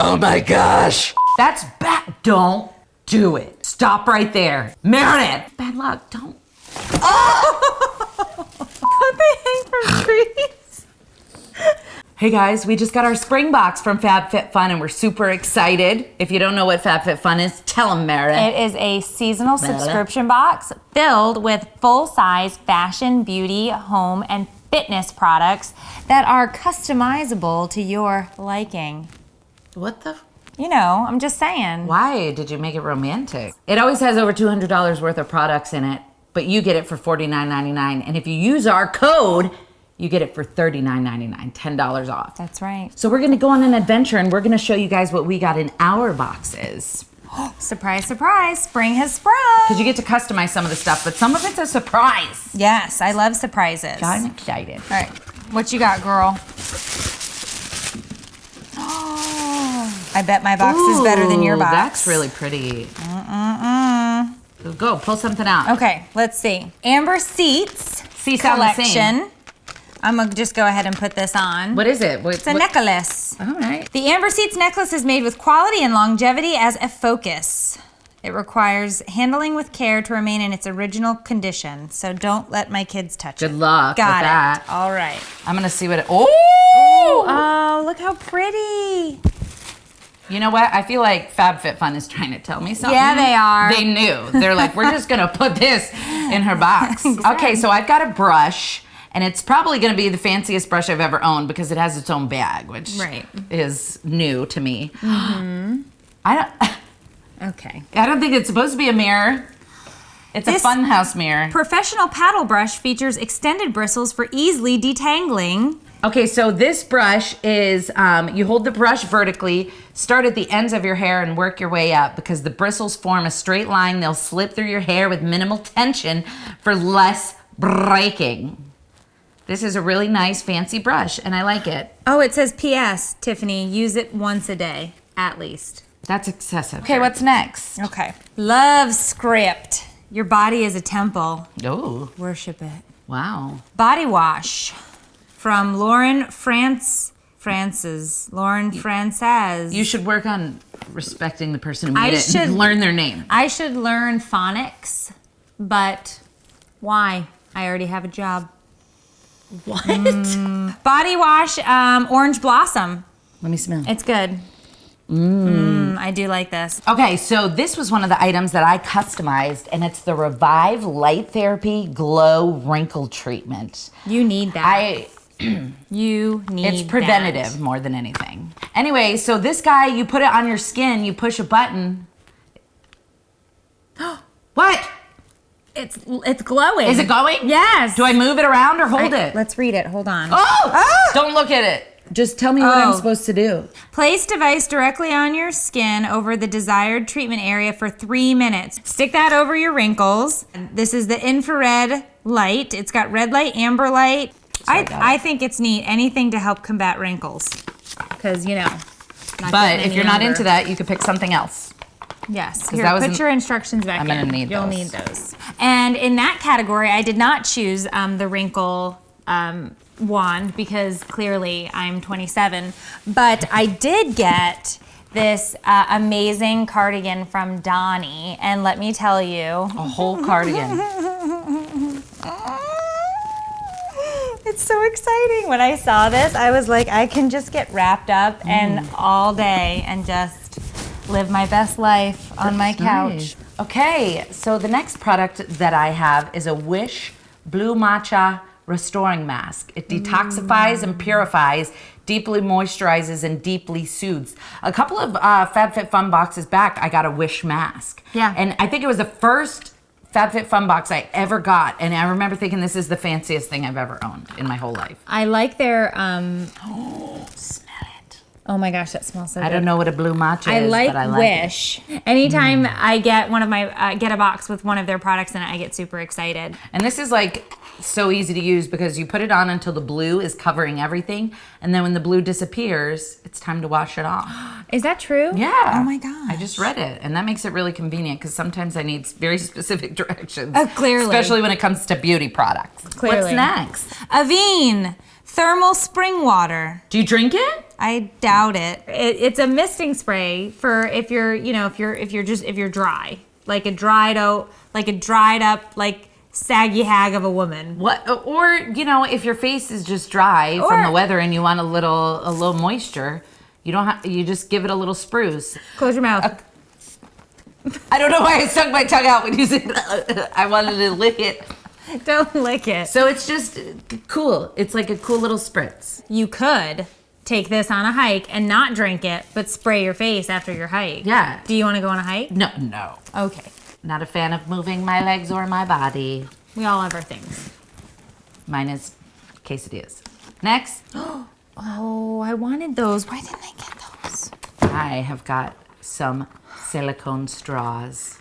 Oh my gosh. That's bad. Don't do it. Stop right there. Meredith. Bad luck. Don't. Oh! Don't they hang from trees? Hey guys, we just got our spring box from FabFitFun and we're super excited. If you don't know what FabFitFun is, tell them, Meredith. It is a seasonal subscription box filled with full-size fashion, beauty, home, and fitness products that are customizable to your liking. What the? You know, I'm just saying. Why did you make it romantic? It always has over $200 worth of products in it, but you get it for $49.99. And if you use our code, you get it for $39.99, $10 off. That's right. So we're gonna go on an adventure and we're gonna show you guys what we got in our boxes. Surprise, surprise, spring has sprung. Because you get to customize some of the stuff, but some of it's a surprise. Yes, I love surprises. I'm excited. All right, what you got, girl? Oh, I bet my box is better than your box. That's really pretty. Go, pull something out. Okay, let's see. Amber Seats sound the same. collection. I'm gonna just go ahead and put this on. What is it? It's a necklace. All right. The Amber Seats necklace is made with quality and longevity as a focus. It requires handling with care to remain in its original condition. So don't let my kids touch it. Good luck with that. All right. I'm gonna see what it, Oh, look how pretty. You know what? I feel like FabFitFun is trying to tell me something. Yeah, they are. They knew. They're like, we're just gonna put this in her box. Exactly. Okay, so I've got a brush. And it's probably going to be the fanciest brush I've ever owned because it has its own bag, which is new to me. Mm-hmm. I don't think it's supposed to be a mirror. It's a funhouse mirror. Professional paddle brush features extended bristles for easily detangling. Okay, so this brush is, you hold the brush vertically, start at the ends of your hair and work your way up because the bristles form a straight line. They'll slip through your hair with minimal tension for less breaking. This is a really nice fancy brush and I like it. Oh, it says P.S. Tiffany, use it once a day, at least. That's excessive. Okay, what's next? Okay. Love script. Your body is a temple. Oh. Worship it. Wow. Body wash from Lauren Frances. You should work on respecting the person who made it and learn their name. I should learn phonics, but why? I already have a job. What? Body wash, orange blossom. Let me smell. It's good. I do like this. Okay, so this was one of the items that I customized, and it's the Revive Light Therapy Glow Wrinkle Treatment. You need that. You need It's preventative more than anything. Anyway, so this guy, you put it on your skin, you push a button. What? It's glowing. Is it going? Yes. Do I move it around or hold it? Let's read it. Hold on. Oh! Don't look at it. Just tell me what I'm supposed to do. Place device directly on your skin over the desired treatment area for 3 minutes. Stick that over your wrinkles. This is the infrared light. It's got red light, amber light. I think it's neat. Anything to help combat wrinkles. Because, you know. But if you're not into that, you could pick something else. Yes. Here, put your instructions back in. I'm gonna need those. You'll need those. And in that category, I did not choose the wrinkle wand because clearly I'm 27. But I did get this amazing cardigan from Donnie. And let me tell you. A whole cardigan. It's so exciting. When I saw this, I was like, I can just get wrapped up and all day and just live my best life on my couch. Nice. Okay, so the next product that I have is a Wish Blue Matcha Restoring Mask. It detoxifies and purifies, deeply moisturizes, and deeply soothes. A couple of FabFitFun boxes back, I got a Wish mask. Yeah. And I think it was the first FabFitFun box I ever got, and I remember thinking this is the fanciest thing I've ever owned in my whole life. I like their, Smell it. oh my gosh, that smells so good. I don't know what a blue matcha is, but I like Wish. Anytime I get one of my, get a box with one of their products in it, I get super excited. And this is like so easy to use because you put it on until the blue is covering everything, and then when the blue disappears, it's time to wash it off. Is that true? Yeah. Oh my gosh. I just read it, and that makes it really convenient because sometimes I need very specific directions. Oh, clearly. Especially when it comes to beauty products. Clearly. What's next? Evene Thermal spring water. Do you drink it? I doubt it. It's a misting spray for if you're, if you're dry, like a dried up, like saggy hag of a woman. What? Or if your face is just dry from the weather and you want a little moisture, you don't have. You just give it a little spruce. Close your mouth. I don't know why I stuck my tongue out when you said I wanted to lick it. Don't lick it. So it's just cool. It's like a cool little spritz. You could take this on a hike and not drink it, but spray your face after your hike. Yeah. Do you want to go on a hike? No. Okay. Not a fan of moving my legs or my body. We all have our things. Mine is quesadillas. Next. Oh, I wanted those. Why didn't I get those? I have got some silicone straws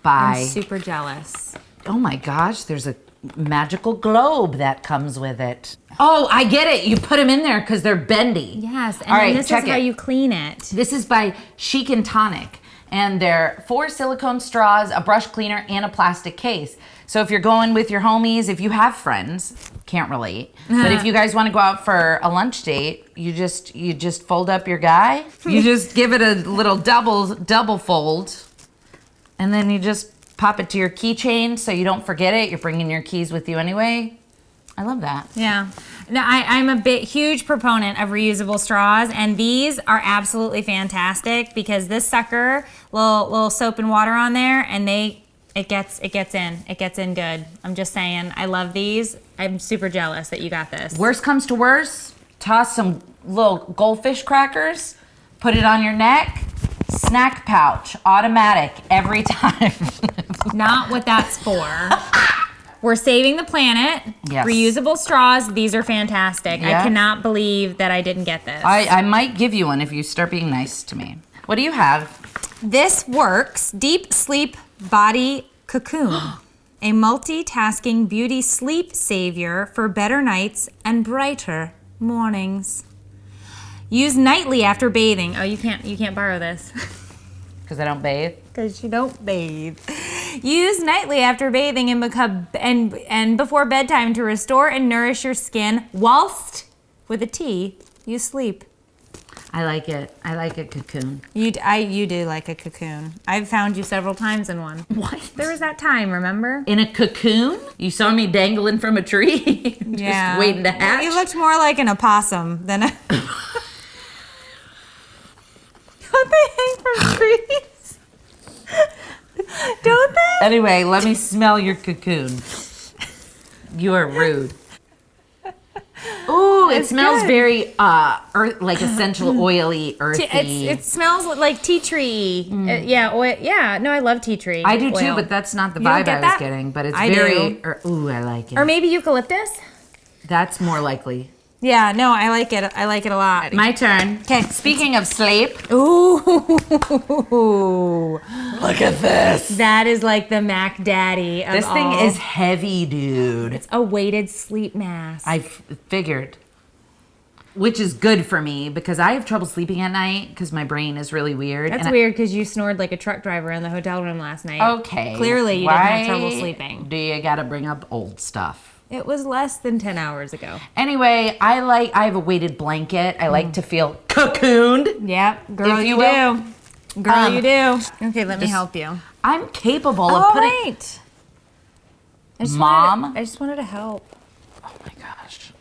by... I'm super jealous. Oh my gosh, there's a magical globe that comes with it. Oh, I get it. You put them in there because they're bendy. Yes, and all right, then this is how you clean it. This is by Chic and Tonic. And they're 4 silicone straws, a brush cleaner, and a plastic case. So if you're going with your homies, if you have friends, can't relate. But if you guys want to go out for a lunch date, you just fold up your guy. You just give it a little double fold. And then you just pop it to your keychain so you don't forget it. You're bringing your keys with you anyway. I love that. Yeah. Now, I'm a huge proponent of reusable straws, and these are absolutely fantastic because this sucker, little soap and water on there, and it gets in good. I'm just saying, I love these. I'm super jealous that you got this. Worst comes to worst, toss some little goldfish crackers, put it on your neck, snack pouch, automatic every time. Not what that's for. We're saving the planet. Yes. Reusable straws. These are fantastic. Yeah. I cannot believe that I didn't get this. I might give you one if you start being nice to me. What do you have? This works. Deep Sleep Body Cocoon. A multitasking beauty sleep savior for better nights and brighter mornings. Use nightly after bathing. Oh, you can't borrow this. Because I don't bathe. Because you don't bathe. Use nightly after bathing and before bedtime to restore and nourish your skin whilst, with a T, you sleep. I like it. I like a cocoon. You do like a cocoon. I've found you several times in one. What? There was that time, remember? In a cocoon? You saw me dangling from a tree? Just waiting to hatch? You looked more like an opossum than a... Don't they hang from trees? Don't they? Anyway, let me smell your cocoon. You are rude. Ooh, it smells good. very like essential oily, earthy. It smells like tea tree. No, I love tea tree. I do too, oil. but that's not the You don't vibe get I was that? getting. But it's I very. do. Ooh, I like it. Or maybe eucalyptus? That's more likely. Yeah, no, I like it. I like it a lot. My turn. Okay. Speaking of sleep. Ooh. Look at this. That is like the Mac Daddy of This thing all. is heavy, dude. It's a weighted sleep mask. I figured. Which is good for me because I have trouble sleeping at night because my brain is really weird. That's weird because you snored like a truck driver in the hotel room last night. Okay. Clearly you didn't have trouble sleeping. Do you gotta bring up old stuff? It was less than 10 hours ago. Anyway, I have a weighted blanket. I like to feel cocooned. Yep, girl, If you you will. do. Girl, you do. Okay, let me just- help you. I'm capable All of putting. right. I just wanted to help. Oh my gosh.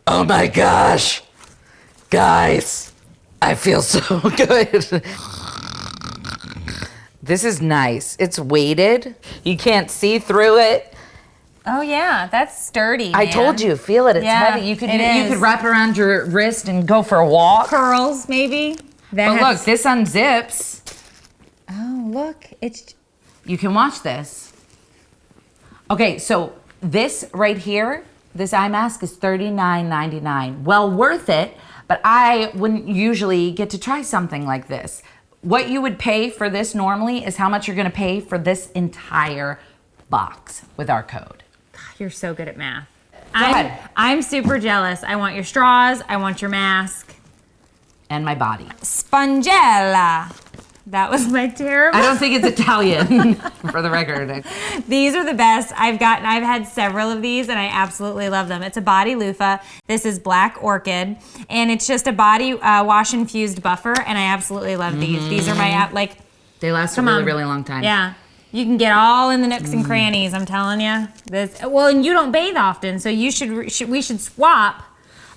Oh my gosh, guys, I feel so good. This is nice. It's weighted. You can't see through it. Oh yeah, that's sturdy. I man. told you, feel it. It's Yeah, heavy. You could it is. wrap around your wrist and go for a walk. Curls, maybe. But look, this unzips. Oh, look, it's. You can watch this. Okay, so this right here, this eye mask is $39.99. Well worth it, but I wouldn't usually get to try something like this. What you would pay for this normally is how much you're gonna pay for this entire box with our code. You're so good at math. Go ahead. I'm super jealous. I want your straws. I want your mask. And my body. Spongella. That was my terrible. I don't think it's Italian, for the record. These are the best. I've had several of these and I absolutely love them. It's a body loofah. This is Black Orchid and it's just a body wash infused buffer and I absolutely love these. These are my, they last a really, really long time. Yeah. You can get all in the nooks and crannies, I'm telling you. Well, and you don't bathe often, so we should swap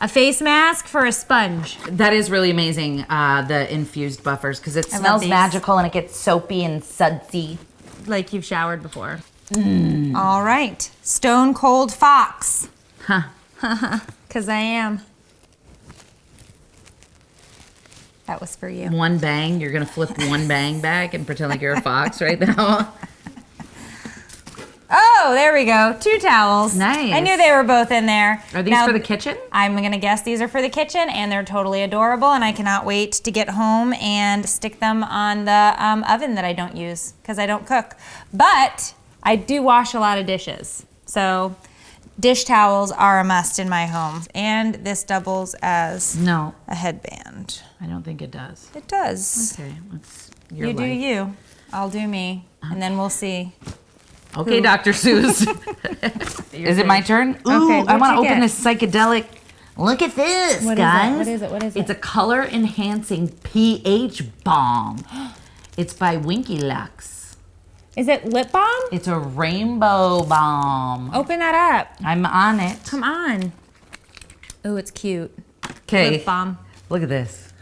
a face mask for a sponge. That is really amazing, the infused buffers, because it smells magical and it gets soapy and sudsy. Like you've showered before. All right. Stone Cold Fox. Huh. Because I am. That was for you. One bang. You're going to flip one bang back and pretend like you're a fox right now. Oh, there we go. 2 towels. Nice. I knew they were both in there. Are these for the kitchen? I'm going to guess these are for the kitchen, and they're totally adorable, and I cannot wait to get home and stick them on the oven that I don't use because I don't cook. But I do wash a lot of dishes, so dish towels are a must in my home. And this doubles as a headband. I don't think it does. It does. Okay. You do you. I'll do me, and then we'll see. Okay, Dr. Seuss. Is it my turn? Ooh, Okay, I want to what'd you open this psychedelic. Look at this, guys. What is it? What is it? It's a color enhancing pH balm. It's by Winky Lux. Is it lip balm? It's a rainbow balm. Open that up. I'm on it. Come on. Ooh, it's cute. Okay. Lip balm. Look at this.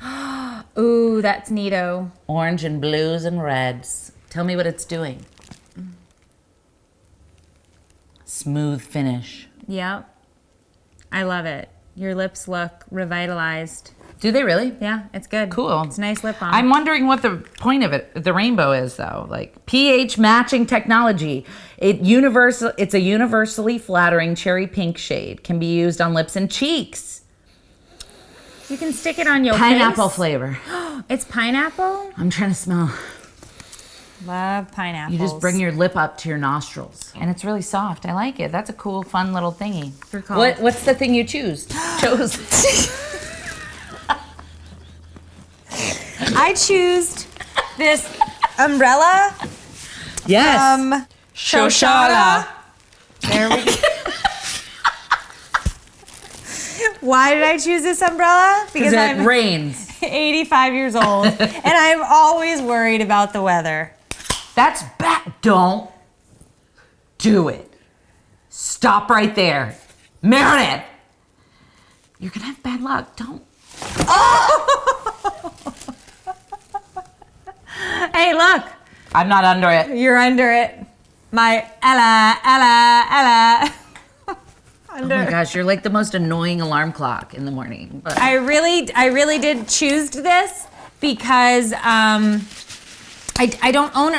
Ooh, that's neato. Orange and blues and reds. Tell me what it's doing. Smooth finish. Yep. I love it. Your lips look revitalized. Do they really? Yeah, it's good. Cool. It's a nice lip balm. I'm wondering what the point of it, the rainbow is though. Like pH matching technology. It's a universally flattering cherry pink shade. Can be used on lips and cheeks. You can stick it on your Pineapple face. flavor. It's pineapple? I'm trying to smell. Love pineapples. You just bring your lip up to your nostrils. And it's really soft. I like it. That's a cool, fun little thingy. What's the thing you chose? I choose this umbrella. Yes. Shoshala. There we go. Why did I choose this umbrella? Because it rains. 85 years old, and I'm always worried about the weather. That's bad. Don't do it. Stop right there. Meredith! You're gonna have bad luck. Don't. Oh! Hey, look. I'm not under it. You're under it. My Ella. Oh my gosh, you're like the most annoying alarm clock in the morning. But I really did choose this because I don't own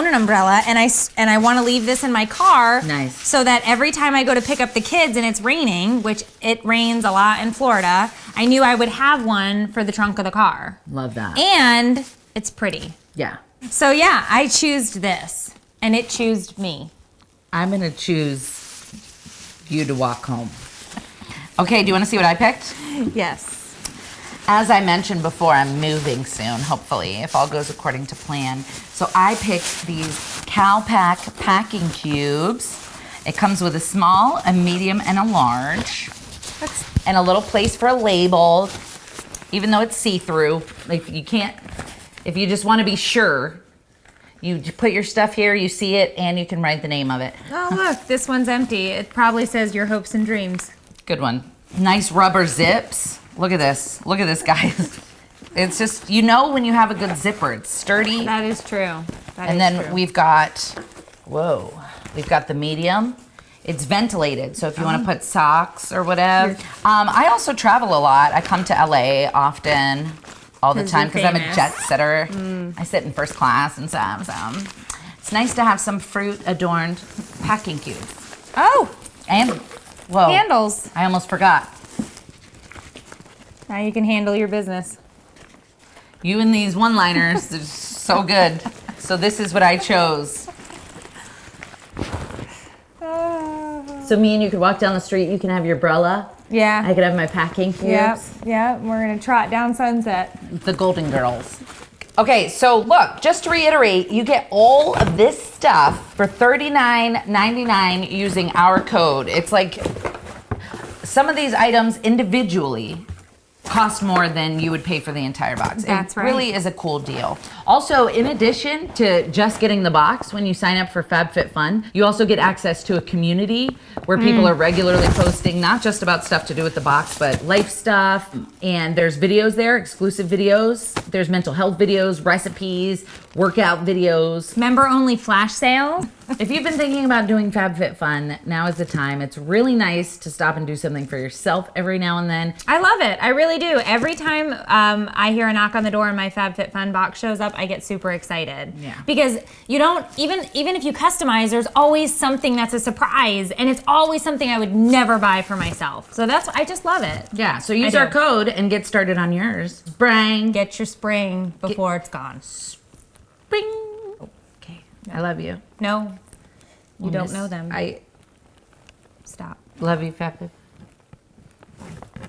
an umbrella, and I want to leave this in my car. Nice. So that every time I go to pick up the kids and it's raining, which it rains a lot in Florida, I knew I would have one for the trunk of the car. Love that. And it's pretty. Yeah. So yeah, I choose this, and it choosed me. I'm gonna choose you to walk home. Okay, do you want to see what I picked? Yes. As I mentioned before, I'm moving soon, hopefully, if all goes according to plan. So I picked these CalPack packing cubes. It comes with a small, a medium, and a large. And a little place for a label, even though it's see-through. If you just want to be sure, you put your stuff here, you see it, and you can write the name of it. Oh, look, this one's empty. It probably says your hopes and dreams. Good one. Nice rubber zips. Look at this. Look at this, guys. It's just, when you have a good zipper. It's sturdy. That is true. And then we've got the medium. It's ventilated, so if you want to put socks or whatever. I also travel a lot. I come to LA often, all the time, because I'm a jet setter. I sit in first class and some. It's nice to have some fruit-adorned packing cubes. Oh! And, whoa. Handles. I almost forgot. Now you can handle your business. You and these one-liners, they're so good. So this is what I chose. So me and you could walk down the street, you can have your umbrella. Yeah. I could have my packing cubes. Yep. We're gonna trot down Sunset. The Golden Girls. Okay, so look, just to reiterate, you get all of this stuff for $39.99 using our code. It's like some of these items individually cost more than you would pay for the entire box. That's right. It really is a cool deal. Also, in addition to just getting the box, when you sign up for FabFitFun, you also get access to a community where people are regularly posting not just about stuff to do with the box, but life stuff. And there's videos there, exclusive videos. There's mental health videos, recipes, workout videos. Member only flash sale. If you've been thinking about doing FabFitFun, now is the time. It's really nice to stop and do something for yourself every now and then. I love it. I really do. Every time I hear a knock on the door and my FabFitFun box shows up, I get super excited. Yeah. Because you don't, even if you customize, there's always something that's a surprise, and it's always something I would never buy for myself. So I just love it. Yeah, so use our code and get started on yours. Spring. Get your spring before it's gone. Spring. Okay, I love you. No, you don't know them. I Stop. love you, FabFitFun.